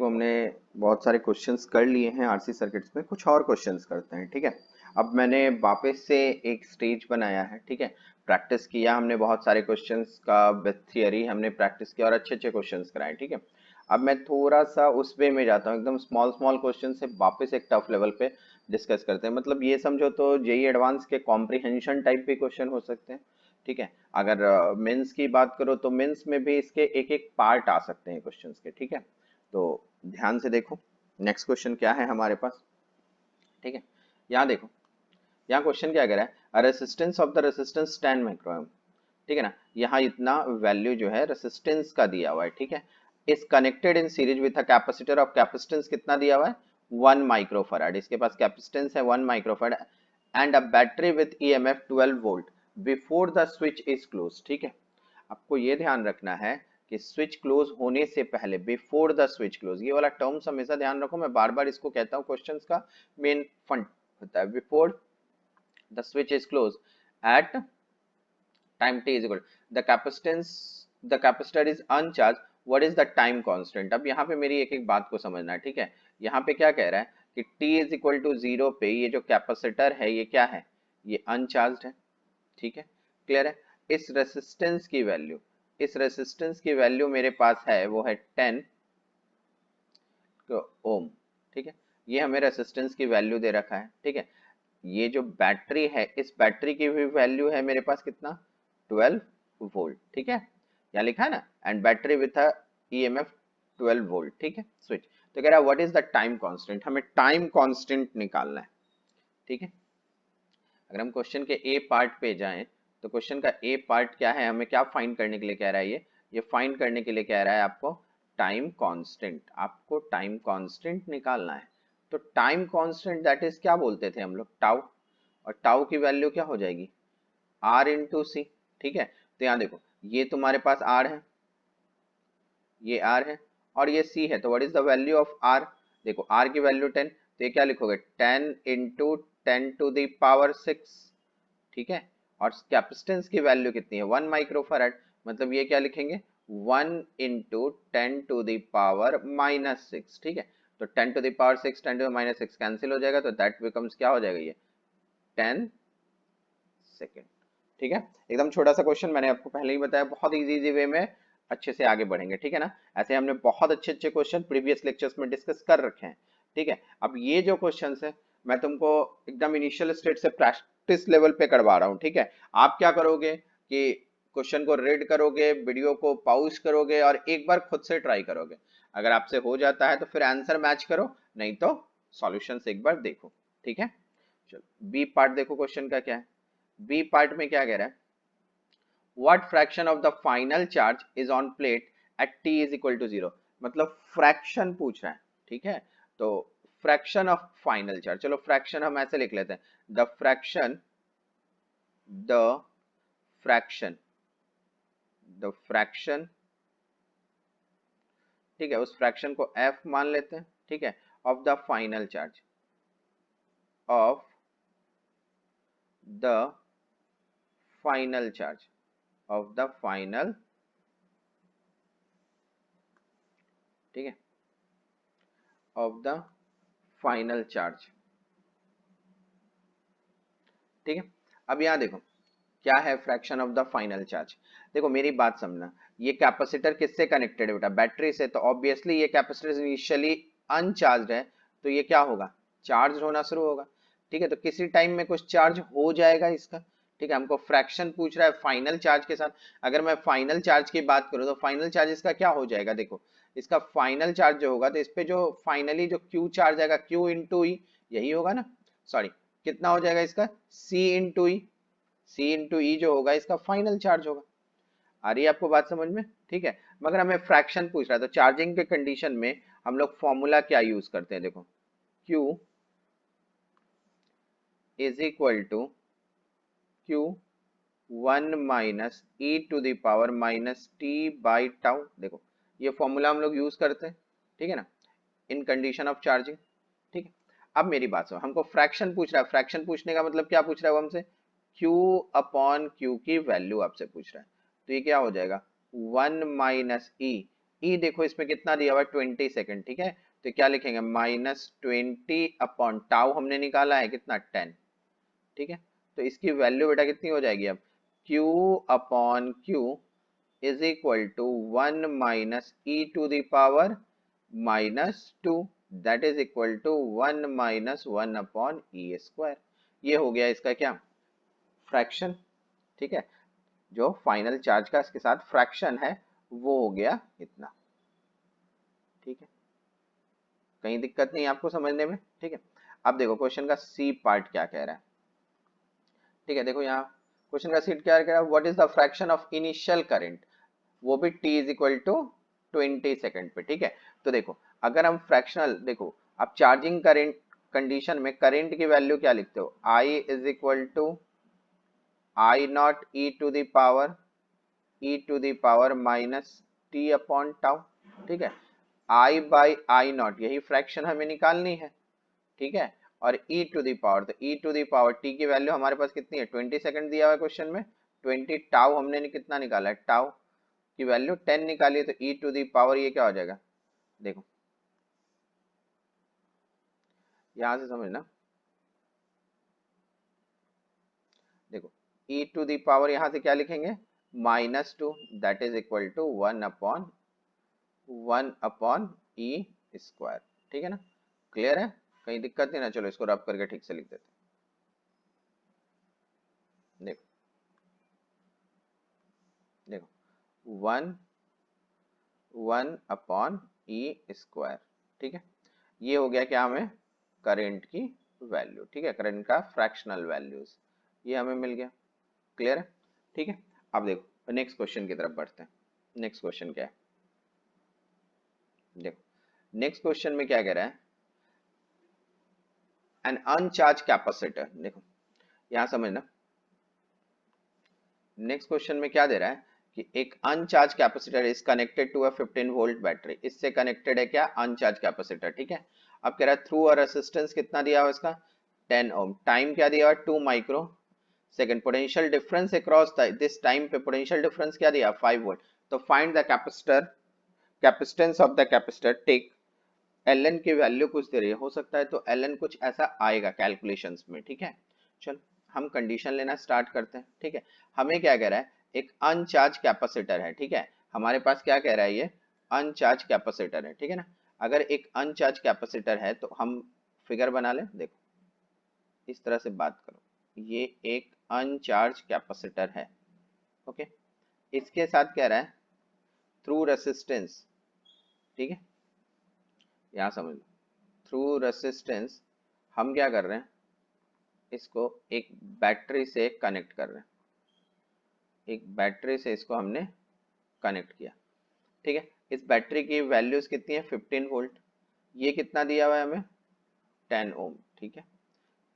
हमने बहुत सारे क्वेश्चंस कर लिए हैं आरसी सर्किट्स में, कुछ और क्वेश्चंस करते हैं। ठीक है, अब मैंने वापस से एक स्टेज बनाया है। ठीक है, प्रैक्टिस किया हमने बहुत सारे क्वेश्चंस का, विद थियरी हमने प्रैक्टिस किया और अच्छे अच्छे क्वेश्चंस कराए। ठीक है, अब मैं थोड़ा सा उस वे में जाता हूँ, एकदम स्मॉल स्मॉल क्वेश्चन से वापस एक टफ लेवल पे डिस्कस करते हैं। मतलब ये समझो तो जेई एडवांस के कॉम्प्रिहेंशन टाइप के क्वेश्चन हो सकते हैं। ठीक है, अगर मेंस की बात करो तो मेंस में भी इसके एक एक पार्ट आ सकते हैं क्वेश्चंस के। ठीक है, तो ध्यान से देखो नेक्स्ट क्वेश्चन क्या है हमारे पास। ठीक है, यहाँ देखो, यहाँ क्वेश्चन क्या कह रहा है, resistance of the resistance 10 micro. ठीक है ना, यहाँ इतना वैल्यू जो है रेसिस्टेंस का दिया हुआ है। ठीक है, is connected in series with a capacitor of capacitance कितना दिया हुआ है, 1 माइक्रोफैराड। इसके पास कैपेसिटेंस है 1 microfarad and a battery with EMF 12 volt before the switch is close. ठीक है, आपको ये ध्यान रखना है कि स्विच क्लोज होने से पहले, बिफोर द स्विच क्लोज, ये वाला टर्म्स हमेशा ध्यान रखो, मैं बार बार इसको कहता हूँ, क्वेश्चंस का मेन फंड होता है। Before the switch is close at time t is equal the capacitance, the capacitor is uncharged, what is the time constant। अब यहाँ पे मेरी एक एक बात को समझना है। ठीक है, यहाँ पे क्या कह रहा है कि t is equal to 0 पे ये जो कैपेसिटर है ये क्या है, ये अनचार्ज है। ठीक है, क्लियर है। इस रेसिस्टेंस की वैल्यू, इस रेसिस्टेंस की वैल्यू मेरे पास है वो है 10 ओम। ठीक है, ये हमें रेसिस्टेंस की वैल्यू दे रखा है। ठीक है, ये जो बैटरी है, इस बैटरी की भी वैल्यू है मेरे पास कितना, 12 वोल्ट। ठीक है, यहाँ लिखा है ना, and battery with a EMF 12 volt. ठीक है, स्विच। तो कह रहा है what is the time constant, हमें टाइम कांस्टेंट निकालना है। ठीक है, अगर हम क्वेश्चन के ए पार्ट पे जाएं तो क्वेश्चन का ए पार्ट क्या है, हमें क्या फाइंड करने के लिए कह रहा है, ये फाइंड करने के लिए कह रहा है आपको टाइम कांस्टेंट, आपको टाइम कांस्टेंट निकालना है। तो टाइम कांस्टेंट दैट इज क्या बोलते थे हम लोग, टाउ, और टाउ की वैल्यू क्या हो जाएगी, आर इंटू सी। ठीक है, तो यहाँ देखो, ये तुम्हारे पास आर है, ये आर है और ये सी है, तो what is the value of R, देखो आर की वैल्यू 10, तो ये क्या लिखोगे, 10 इंटू 10⁻⁶। ठीक है, और कैपेसिटेंस की वैल्यू कितनी है, 1 माइक्रोफैराड, मतलब ये क्या लिखेंगे, 1 इंटू 10⁻⁻⁶। ठीक है, तो 10⁻⁶, 10⁻⁻⁶ कैंसिल हो जाएगा, तो दैट बिकम्स क्या हो जाएगा, ये 10 सेकेंड। ठीक है, एकदम छोटा सा क्वेश्चन, मैंने आपको पहले ही बताया, बहुत इजी वे में अच्छे से आगे बढ़ेंगे। ठीक है ना, ऐसे हमने बहुत अच्छे अच्छे क्वेश्चन प्रीवियस लेक्चर्स में डिस्कस कर रखे हैं। ठीक है, अब ये जो क्वेश्चन है मैं तुमको एकदम इनिशियल स्टेट से प्रैक्टिस लेवल पे करवा रहा हूँ। ठीक है, आप क्या करोगे कि क्वेश्चन को रीड करोगे, वीडियो को पॉज करोगे और एक बार खुद से ट्राई करोगे। अगर आपसे हो जाता है तो फिर आंसर मैच करो, नहीं तो सॉल्यूशंस एक बार देखो। ठीक है, चलो बी पार्ट देखो, क्वेश्चन का क्या है। बी पार्ट में क्या कह रहा है, what fraction of the final charge is on plate at t is equal to 0। मतलब फ्रैक्शन पूछ रहा है। ठीक है, तो फ्रैक्शन ऑफ फाइनल चार्ज, चलो फ्रैक्शन हम ऐसे लिख लेते हैं, the fraction, the fraction, the fraction. ठीक है, उस फ्रैक्शन को f मान लेते हैं। ठीक है, of the final charge, of the final charge, of the final, ठीक है, ऑफ द फाइनल चार्ज। ठीक है, अब यहां देखो क्या है fraction of the final charge. देखो मेरी बात समझना, ये कैपेसिटर किससे कनेक्टेड है बेटा, बैटरी से, तो ऑब्वियसली ये कैपेसिटर इनिशियली अनचार्ज है, तो ये क्या होगा, चार्ज होना शुरू होगा। ठीक है, तो किसी टाइम में कुछ चार्ज हो जाएगा इसका। ठीक है, हमको फ्रैक्शन पूछ रहा है फाइनल चार्ज के साथ। अगर मैं फाइनल चार्ज की बात करूं तो फाइनल चार्ज इसका क्या हो जाएगा, देखो इसका फाइनल चार्ज जो होगा, तो इस पे जो फाइनली जो क्यू चार्ज आएगा, क्यू इंटू ई, यही होगा ना, सॉरी, कितना हो जाएगा इसका, सी इंटू ई, सी इंटू ई जो होगा इसका फाइनल चार्ज होगा। आ रही है आपको बात समझ में। ठीक है, मगर हमें फ्रैक्शन पूछ रहा है, तो चार्जिंग के कंडीशन में हम लोग फॉर्मूला क्या यूज करते हैं, देखो Q is equal to Q 1 minus e to the power minus t by tau. देखो ये फॉर्मूला हम लोग यूज करते हैं। ठीक है ना, इन कंडीशन ऑफ चार्जिंग। ठीक है, अब मेरी बात सुनो, हमको फ्रैक्शन पूछ रहा है, फ्रैक्शन पूछने का मतलब क्या पूछ रहा है वो हमसे, Q अपॉन Q की वैल्यू आपसे पूछ रहा है, तो ये क्या हो जाएगा, 1 माइनस ई ई देखो इसमें कितना दिया हुआ है 20 सेकेंड, ठीक है, तो क्या लिखेंगे -20 अपॉन टाउ हमने निकाला है कितना 10, ठीक है, तो इसकी वैल्यू बेटा कितनी हो जाएगी अब Q upon Q is equal to 1 - e⁻² that is equal to 1 - 1 upon E²। ये हो गया इसका क्या फ्रैक्शन, ठीक है, जो फाइनल चार्ज का इसके साथ फ्रैक्शन है वो हो गया इतना, ठीक है, कहीं दिक्कत नहीं आपको समझने में, ठीक है। अब देखो क्वेश्चन का सी पार्ट क्या कह रहा है, ठीक है, देखो यहाँ क्वेश्चन का सीट क्या कह रहा है, what is the fraction of initial current, वो भी t is equal to 20 second पे, ठीक है। तो देखो अगर हम फ्रैक्शनल देखो, आप चार्जिंग करंट कंडीशन में करंट की वैल्यू क्या लिखते हो, I is equal to I0 e⁻ -t/टाउ, ठीक है, I/I0 यही फ्रैक्शन हमें निकालनी है, ठीक है, और तो e⁻ t की वैल्यू हमारे पास कितनी है 20 सेकंड दिया हुआ है क्वेश्चन में, 20 टाउ हमने कितना निकाला है, टाउ की वैल्यू 10 निकाली है, तो ये क्या हो जाएगा, देखो यहां से समझना, देखो यहां से क्या लिखेंगे -2 that is equal to 1/1/E², ठीक है ना, क्लियर है, कहीं दिक्कत नहीं ना, चलो इसको रब करके ठीक से लिख देते हैं, देखो देखो 1/1/E², ठीक है, ये हो गया क्या हमें करंट की वैल्यू, ठीक है, करंट का फ्रैक्शनल वैल्यूज ये हमें मिल गया, क्लियर है, ठीक है। अब देखो नेक्स्ट क्वेश्चन की तरफ बढ़ते हैं, नेक्स्ट क्वेश्चन क्या है, देखो नेक्स्ट क्वेश्चन में क्या कह रहा है, एन अनचार्ज कैपेसिटर, देखो यहां समझना, नेक्स्ट क्वेश्चन में क्या दे रहा है कि एक uncharged capacitor is connected to a 15 volt battery, इससे कनेक्टेड है क्या अनचार्ज कैपेसिटर, ठीक है। अब कह रहा है थ्रू अ रेजिस्टेंस कितना दिया हुआ इसका 10 ओम, टाइम क्या दिया हुआ 2 micro second, potential difference across this time पे पोटेंशियल डिफरेंस क्या दिया 5 वोल्ट, तो find the capacitor capacitance of the capacitor, take L की वैल्यू कुछ दे रही है, हो सकता है तो एल कुछ ऐसा आएगा कैलकुलेशंस में, ठीक है, चलो हम कंडीशन लेना स्टार्ट करते हैं, ठीक है। हमें क्या कह रहा है एक अनचार्ज कैपेसिटर है, ठीक है, हमारे पास क्या कह रहा है ये अनचार्ज कैपेसिटर है, ठीक है ना, अगर एक अनचार्ज कैपेसिटर है तो हम फिगर बना लें, देखो इस तरह से बात करो, ये एक अनचार्ज कैपेसिटर है, ओके, इसके साथ कह रहा है थ्रू रेसिस्टेंस, ठीक है, यहां समझ लो थ्रू रेसिस्टेंस हम क्या कर रहे हैं इसको एक बैटरी से कनेक्ट कर रहे हैं, एक बैटरी से इसको हमने कनेक्ट किया, ठीक है, इस बैटरी की वैल्यूज कितनी है 15 वोल्ट, ये कितना दिया हुआ है हमें 10 ओम, ठीक है,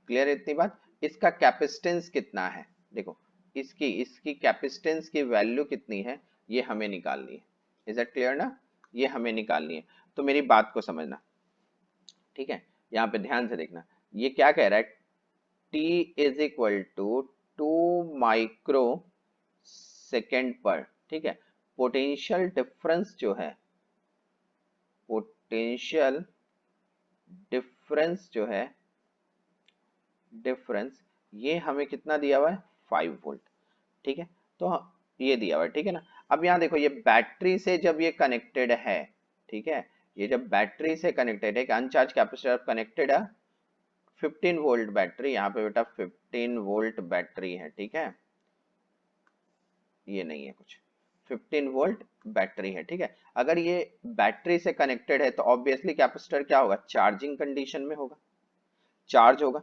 क्लियर है इतनी बात, इसका कैपेसिटेंस कितना है, देखो इसकी इसकी कैपेसिटेंस की वैल्यू कितनी है ये हमें निकालनी है, इज दैट क्लियर ना, ये हमें निकालनी है, तो मेरी बात को समझना, ठीक है, यहाँ पे ध्यान से देखना, ये क्या कह रहा है t is equal to 2 micro second पर, ठीक है, पोटेंशियल डिफरेंस जो है पोटेंशियल डिफरेंस जो है डिफरेंस ये हमें कितना दिया हुआ है 5 वोल्ट, ठीक है, तो ये दिया हुआ है, ठीक है ना। अब यहाँ देखो ये बैटरी से जब ये कनेक्टेड है, ठीक है, ये जब बैटरी से कनेक्टेड है अनचार्ज कैपेसिटर कनेक्टेड है 15 वोल्ट बैटरी, यहाँ पे बेटा 15 वोल्ट बैटरी है, ठीक है, ये नहीं है कुछ 15 वोल्ट बैटरी है, ठीक है, अगर ये बैटरी से कनेक्टेड है तो ऑब्वियसली कैपेसिटर क्या होगा चार्जिंग कंडीशन में होगा, चार्ज होगा,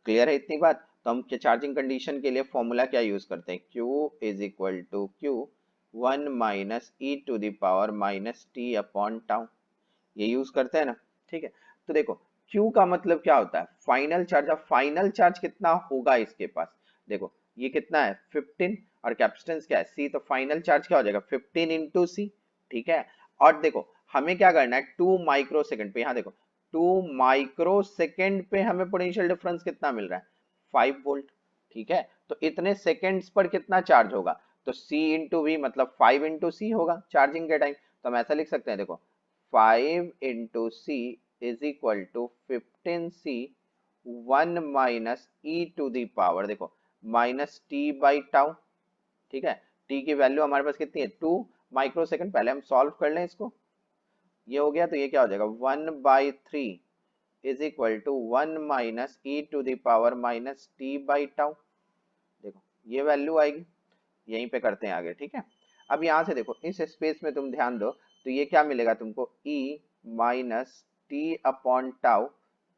क्लियर है इतनी बात, तो हम चार्जिंग कंडीशन के लिए फॉर्मूला क्या यूज करते हैं Q is equal to Q 1 - e⁻ -t/टाउ, ये यूज करते हैं ना, ठीक है, तो देखो Q का मतलब क्या होता है फाइनल चार्ज, अब फाइनल चार्ज कितना होगा इसके पास, देखो ये कितना है 15 और कैपेसिटेंस क्या है C, तो फाइनल चार्ज क्या हो जाएगा 15 इंटू सी, ठीक है, और देखो हमें क्या करना है 2 माइक्रो सेकंड पे, यहाँ देखो 2 माइक्रो सेकंड पे हमें पोटेंशियल डिफरेंस कितना मिल रहा है 5 वोल्ट, ठीक है, तो इतने सेकंड्स पर कितना चार्ज होगा, तो C इंटू वी मतलब 5 इंटू सी होगा चार्जिंग के टाइम, तो हम ऐसा लिख सकते हैं, देखो 5 into C is equal to 15c 1 minus e to the power, देखो माइनस टी बाई टाउ, ठीक है। टी की वैल्यू हमारे पास कितनी है, 2 माइक्रोसेकंड। पहले हम सॉल्व कर लें इसको, ये हो गया तो ये क्या हो जाएगा, 1/3 is equal to 1 minus e to the power minus t by tau. देखो ये वैल्यू आएगी, यहीं पे करते हैं आगे, ठीक है। अब यहाँ से देखो इस स्पेस में तुम ध्यान दो तो ये क्या मिलेगा तुमको, e minus t upon tau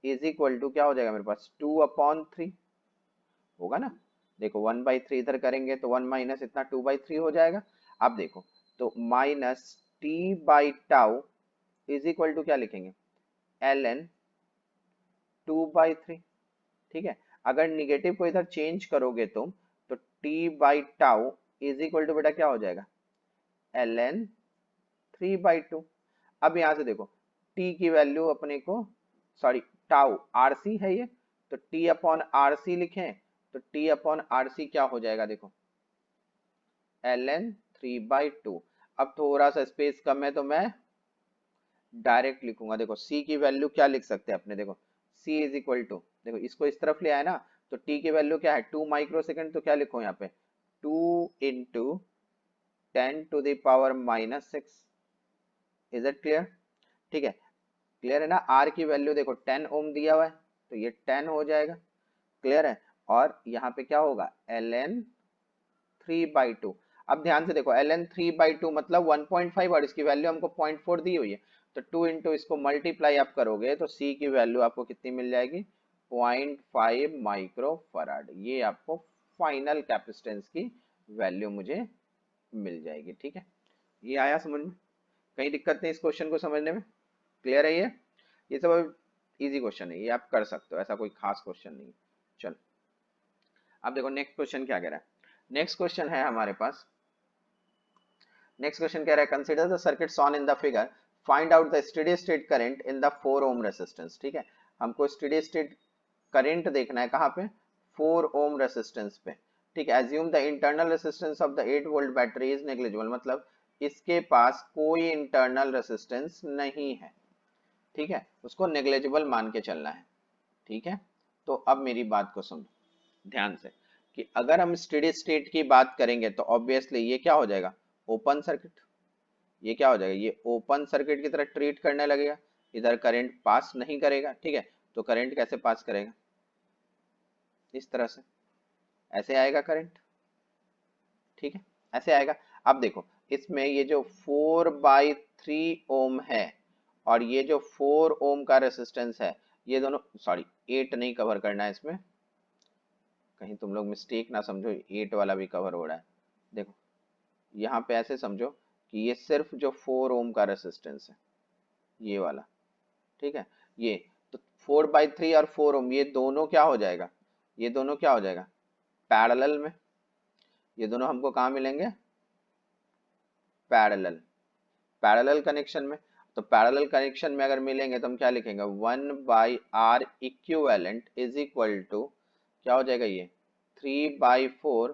is equal to क्या हो जाएगा मेरे पास, 2/3 होगा ना। देखो 1/3 इधर करेंगे तो 1 माइनस इतना 2/3 हो जाएगा। अब देखो तो minus t by tau is equal to क्या लिखेंगे, ln 2/3, ठीक है। अगर निगेटिव को इधर चेंज करोगे तुम तो t by tau is equal to बेटा क्या हो जाएगा, ln 3/2। अब यहां से देखो t की वैल्यू अपने को, सॉरी टाउ rc है ये, तो t अपॉन rc लिखें तो t अपॉन rc क्या हो जाएगा, देखो ln 3/2। अब थोड़ा सा स्पेस कम है तो मैं डायरेक्ट लिखूंगा, देखो c की वैल्यू क्या लिख सकते हैं अपने, देखो c इज इक्वल टू, देखो इसको इस तरफ ले आए ना, तो t की वैल्यू क्या है 2 माइक्रोसेकंड, तो क्या लिखो यहाँ पे 2 इंटू 10⁻⁻6। इज इट क्लियर, ठीक है। क्लियर है ना। r की वैल्यू देखो 10 ओम दिया हुआ है तो ये 10 हो जाएगा, क्लियर है। और यहाँ पे क्या होगा, ln 3/2। अब ध्यान से देखो ln 3/2 मतलब 1.5 और इसकी वैल्यू हमको 0.4 दी हुई है, तो 2 इंटू इसको मल्टीप्लाई आप करोगे तो c की वैल्यू आपको कितनी मिल जाएगी, 0.5 माइक्रो फराड। ये आपको फाइनल कैपेसिटेंस की वैल्यू मुझे मिल जाएगी, ठीक है। ये आया समझ में, कहीं दिक्कत नहीं इस क्वेश्चन को समझने में, क्लियर है ये सब इजी क्वेश्चन है, ये आप कर सकते हो, ऐसा कोई खास क्वेश्चन नहीं है। चलो अब देखो नेक्स्ट क्वेश्चन क्या कह रहा है। नेक्स्ट क्वेश्चन है हमारे पास, नेक्स्ट क्वेश्चन कह रहा है consider the circuit on in the figure, find out the steady state current in the 4 ohm resistance, ठीक है। हमको स्टेडी स्टेट करंट देखना है कहाँ पे, 4 ओम रेजिस्टेंस पे, ठीक है। Assume the internal resistance of the 8 volt battery is negligible, मतलब इसके पास कोई इंटरनल रेजिस्टेंस नहीं है, ठीक है, उसको नेग्लिजिबल मान के चलना है, ठीक है। तो अब मेरी बात को सुनो ध्यान से कि अगर हम स्टेडी स्टेट की बात करेंगे तो ऑब्वियसली ये क्या हो जाएगा, ओपन सर्किट। ये क्या हो जाएगा, ये ओपन सर्किट की तरह ट्रीट करने लगेगा, इधर करंट पास नहीं करेगा, ठीक है। तो करंट कैसे पास करेगा, इस तरह से ऐसे आएगा करंट, ठीक है, ऐसे आएगा। अब देखो इसमें ये जो 4/3 ओम है और ये जो 4 ओम का रेसिस्टेंस है, ये दोनों, सॉरी 8 नहीं कवर करना है इसमें, कहीं तुम लोग मिस्टेक ना समझो 8 वाला भी कवर हो रहा है। देखो यहाँ पे ऐसे समझो कि ये सिर्फ जो 4 ओम का रेसिस्टेंस है ये वाला, ठीक है। ये तो 4/3 और 4 ओम ये दोनों क्या हो जाएगा, ये दोनों क्या हो जाएगा पैरेलल में, ये दोनों हमको कहाँ मिलेंगे, पैरेलल, पैरेलल कनेक्शन में। तो पैरेलल कनेक्शन में अगर मिलेंगे तो हम क्या लिखेंगे, 1/r equivalent is equal to क्या हो जाएगा, ये 3/4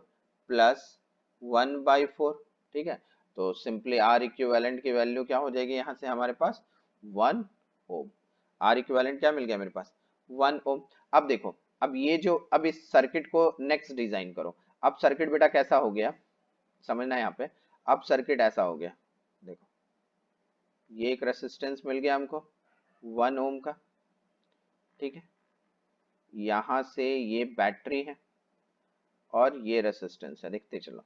प्लस 1/4, ठीक है। तो सिंपली आर इक्विवेलेंट की वैल्यू क्या हो जाएगी यहाँ से हमारे पास 1 ओम। आर इक्विवेलेंट क्या मिल गया मेरे पास, 1 ओम। अब देखो अब ये जो, अब इस सर्किट को नेक्स्ट डिजाइन करो। अब सर्किट बेटा कैसा हो गया, समझना है यहाँ पे। अब सर्किट ऐसा हो गया, देखो ये एक रेसिस्टेंस मिल गया हमको 1 ओम का, ठीक है। यहाँ से ये बैटरी है और ये रेसिस्टेंस है, देखते चलो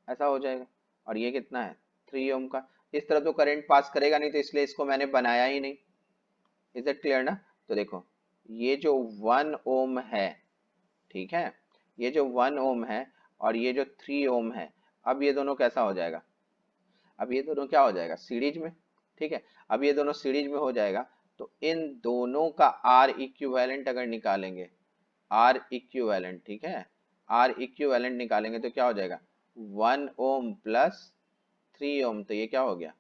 ऐसा हो जाएगा। और ये कितना है 3 ओम का। इस तरह तो करंट पास करेगा नहीं, तो इसलिए इसको मैंने बनाया ही नहीं। इज इट क्लियर ना। तो देखो ये जो 1 ओम है, ठीक है, ये जो 1 ओम है और ये जो 3 ओम है, अब ये दोनों कैसा हो जाएगा, अब ये दोनों क्या हो जाएगा सीरीज में, ठीक है। अब ये दोनों सीरीज में हो जाएगा तो इन दोनों का आर इक्विवेलेंट अगर निकालेंगे, आर इक्विवेलेंट, ठीक है, आर इक्विवेलेंट निकालेंगे तो क्या हो जाएगा 1 ओम प्लस 3 ओम, तो ये क्या हो गया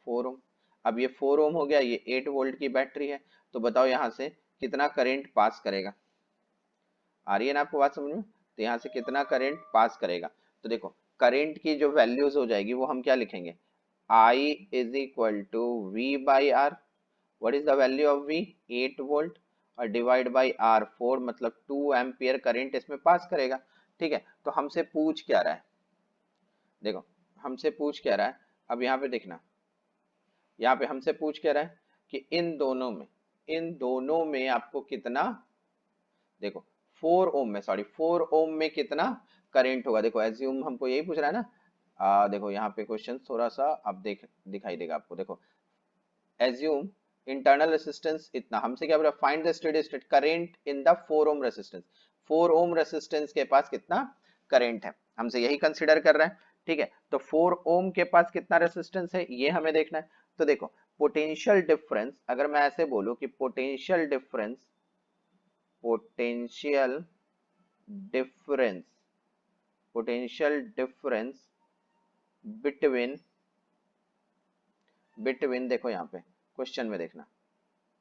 4 ओम। अब ये 4 ओम हो गया, ये 8 वोल्ट की बैटरी है, तो बताओ यहाँ से कितना करंट पास करेगा, आ रही है ना आपको बात समझ में। तो यहाँ से कितना करंट पास करेगा, तो देखो करंट की जो वैल्यूज हो जाएगी वो हम क्या लिखेंगे, I is equal to V by R. What is the value of V? 8 volt, और डिवाइड बाई आर 4, मतलब 2 एम्पियर करंट इसमें पास करेगा. ठीक है, तो हमसे पूछ क्या रहा है, देखो हमसे पूछ क्या रहा है. अब यहाँ पे देखना, यहाँ पे हमसे पूछ क्या रहा है कि इन दोनों में आपको कितना, देखो 4 ओम में, सॉरी 4 ओम में कितना करंट होगा. देखो एज्यूम हमको यही पूछ रहा है ना. देखो यहाँ पे क्वेश्चन थोड़ा सा अब दिखाई देगा आपको. देखो एज्यूम इंटरनल रेसिस्टेंस इतना, हमसे क्या बोला, find the steady state current in the 4 ohm resistance. 4 ohm resistance के पास कितना करंट है, हमसे यही कंसीडर कर रहा है. ठीक है, तो 4 ओम के पास कितना रेसिस्टेंस है ये हमें देखना है. तो देखो पोटेंशियल डिफरेंस, अगर मैं ऐसे बोलूं कि potential difference potential difference between देखो यहाँ पे क्वेश्चन में देखना,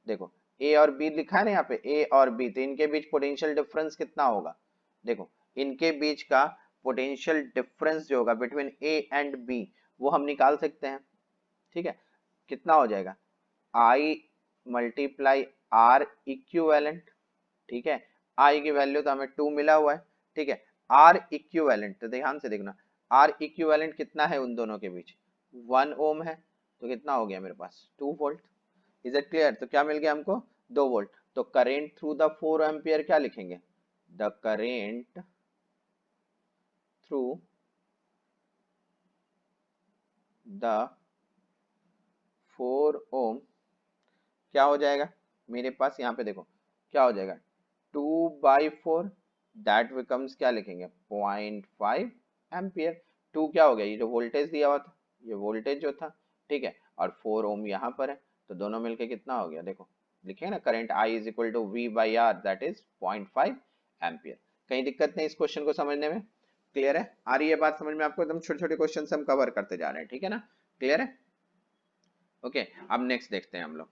देखो ए और बी लिखा है ना यहाँ पे, ए और बी, तो इनके बीच पोटेंशियल डिफरेंस कितना होगा. देखो इनके बीच का पोटेंशियल डिफरेंस जो होगा बिटवीन ए एंड बी, वो हम निकाल सकते हैं. ठीक है, कितना हो जाएगा, आई मल्टीप्लाई आर इक्विवेलेंट. ठीक है, आई की वैल्यू तो हमें 2 मिला हुआ है. ठीक है, आर इक्विवेलेंट, तो ध्यान से देखना, आर इक्विवेलेंट कितना है उन दोनों के बीच, 1 ओम है, तो कितना हो गया मेरे पास 2 वोल्ट. Is it clear. तो क्या मिल गया हमको, 2 वोल्ट. तो करेंट थ्रू द 4 एम्पियर क्या लिखेंगे, द करेंट थ्रू द 4 ओम क्या हो जाएगा मेरे पास, यहाँ पे देखो क्या हो जाएगा, 2/4, दैट बिकम्स क्या लिखेंगे, 0.5 एम्पियर. 2 क्या हो गया, ये जो वोल्टेज दिया हुआ था, ये वोल्टेज जो था. ठीक है, और 4 ओम यहाँ पर है, तो दोनों मिलके कितना हो गया, देखो लिखे ना, current I is equal to V by R, that is 0.5 ampere. कहीं दिक्कत नहीं इस क्वेश्चन को समझने में, क्लियर है, आ रही है बात समझ में आपको, एकदम छोटे छोटे क्वेश्चन हम कवर करते जा रहे हैं. ठीक है ना, क्लियर है. ओके, अब नेक्स्ट देखते हैं हम लोग.